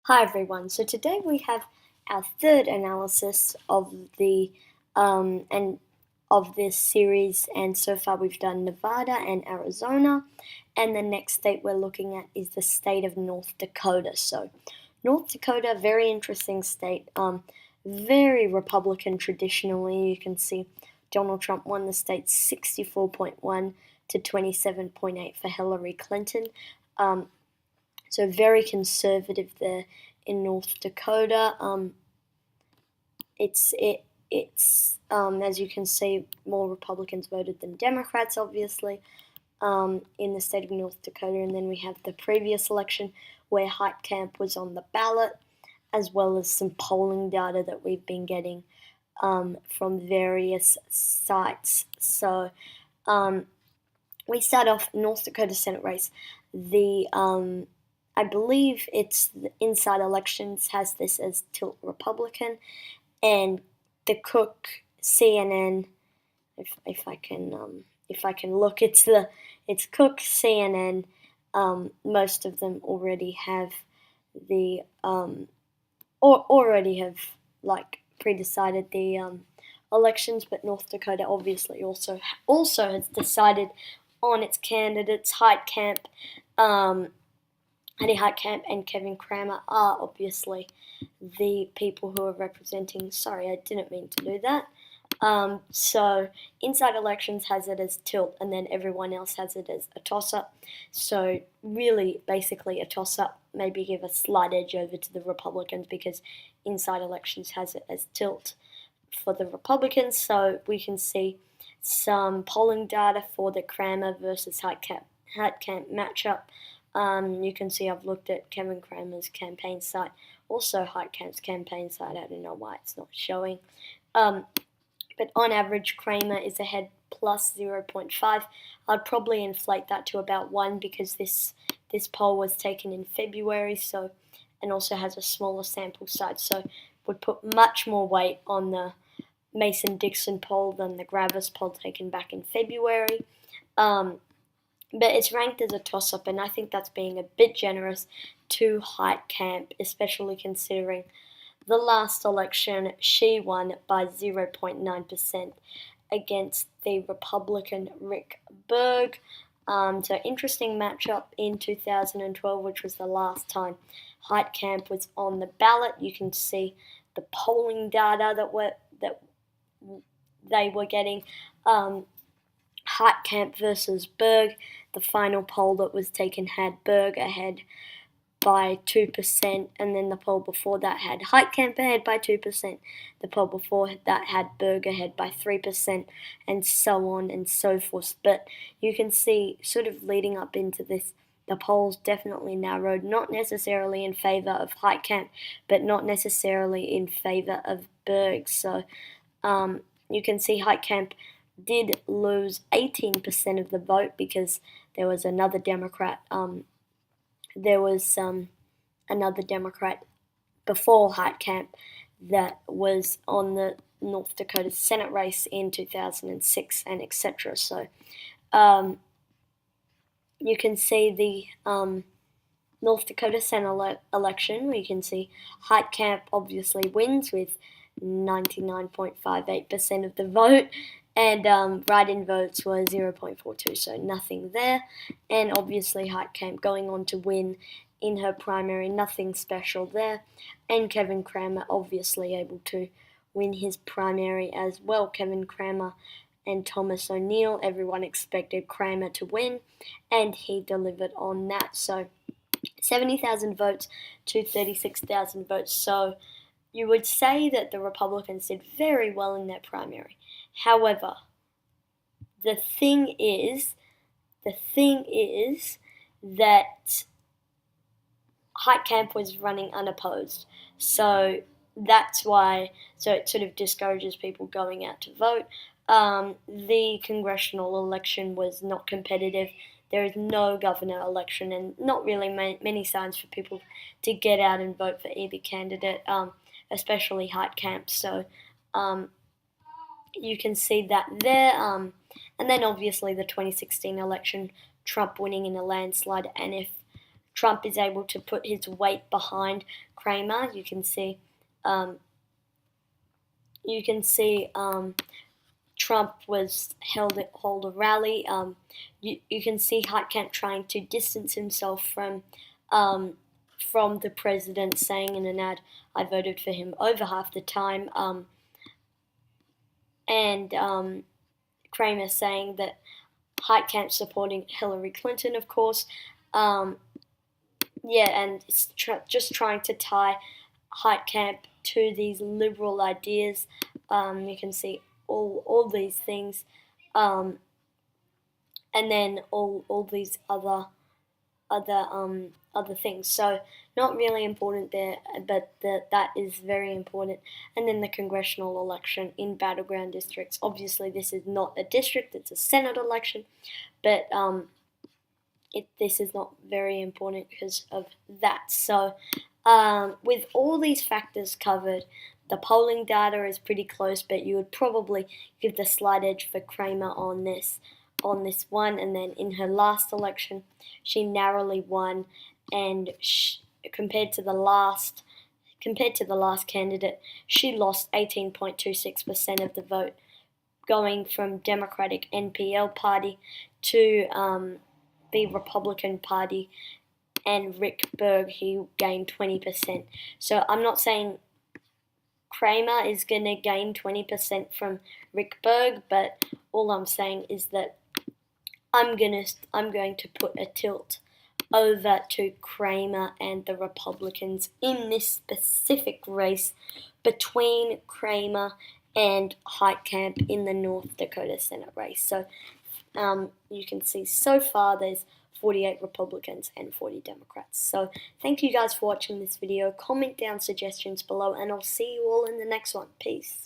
Hi everyone. So today we have our third analysis of the and of this series, and so far we've done Nevada and Arizona, and the next state we're looking at is the state of North Dakota. So North Dakota, very interesting state, very Republican traditionally. You can see Donald Trump won the state 64.1 to 27.8 for Hillary Clinton. So very conservative there in North Dakota. It's as you can see, more Republicans voted than Democrats, obviously, in the state of North Dakota. And then we have the previous election where Heitkamp was on the ballot, as well as some polling data that we've been getting from various sites. So we start off North Dakota Senate race. I believe it's the Inside Elections has this as tilt Republican, and the Cook CNN. If I can look, it's Cook CNN. Most of them already have the already have like pre-decided the elections, but North Dakota obviously also has decided on its candidates. Heidi Heitkamp and Kevin Cramer are obviously the people who are representing. Sorry, I didn't mean to do that. So Inside Elections has it as tilt, and then everyone else has it as a toss-up. So really, basically a toss-up. Maybe give a slight edge over to the Republicans because Inside Elections has it as tilt for the Republicans. So we can see some polling data for the Crammer versus Heitkamp matchup. You can see I've looked at Kevin Cramer's campaign site, also Heitkamp's campaign site. I don't know why it's not showing. But on average, Cramer is ahead plus 0.5. I'd probably inflate that to about 1 because this poll was taken in February, so and also has a smaller sample size, so would put much more weight on the Mason-Dixon poll than the Gravis poll taken back in February. But it's ranked as a toss-up, and I think that's being a bit generous to Heitkamp, especially considering the last election she won by 0.9% against the Republican Rick Berg. So interesting matchup in 2012, which was the last time Heitkamp was on the ballot. You can see the polling data that they were getting. Heitkamp versus Berg. The final poll that was taken had Berg ahead by 2%, and then the poll before that had Heitkamp ahead by 2%. The poll before that had Berg ahead by 3%, and so on and so forth. But you can see, sort of leading up into this, the polls definitely narrowed, not necessarily in favor of Heitkamp, but not necessarily in favor of Berg. So you can see Heitkamp did lose 18% of the vote because there was another Democrat. There was another Democrat before Heitkamp that was on the North Dakota Senate race in 2006 and etc. So you can see the North Dakota Senate election. We can see Heitkamp obviously wins with 99.58% of the vote, and write-in votes were 0.42, so nothing there. And obviously Heitkamp going on to win in her primary, nothing special there. And Kevin Cramer obviously able to win his primary as well. Kevin Cramer and Thomas O'Neill, everyone expected Cramer to win, and he delivered on that. So 70,000 votes to 36,000 votes. So you would say that the Republicans did very well in their primary. However, the thing is that Heitkamp was running unopposed. So that's why, so it sort of discourages people going out to vote. The congressional election was not competitive. There is no governor election, and not really many signs for people to get out and vote for either candidate, especially Heitkamp. So you can see that there. And then obviously the 2016 election, Trump winning in a landslide, and if Trump is able to put his weight behind Cramer. You can see Trump hold a rally. You can see Heitkamp trying to distance himself from the president, saying in an ad, "I voted for him over half the time," and Cramer saying that Heitkamp supporting Hillary Clinton, of course. And it's just trying to tie Heitkamp to these liberal ideas. You can see all these things, and then all these other things. So not really important there, but that is very important. And then the congressional election in battleground districts. Obviously, this is not a district; it's a Senate election, but this is not very important because of that. So with all these factors covered, the polling data is pretty close, but you would probably give the slight edge for Cramer on this one. And then in her last election, she narrowly won, and compared to the last candidate, she lost 18.26% of the vote, going from Democratic NPL Party to the Republican Party, and Rick Berg, he gained 20%. So I'm not saying Cramer is going to gain 20% from Rick Berg, but all I'm saying is that I'm going to put a tilt over to Cramer and the Republicans in this specific race between Cramer and Heitkamp in the North Dakota Senate race. So you can see so far there's 48 Republicans and 40 Democrats. So thank you guys for watching this video. Comment down suggestions below, and I'll see you all in the next one. Peace.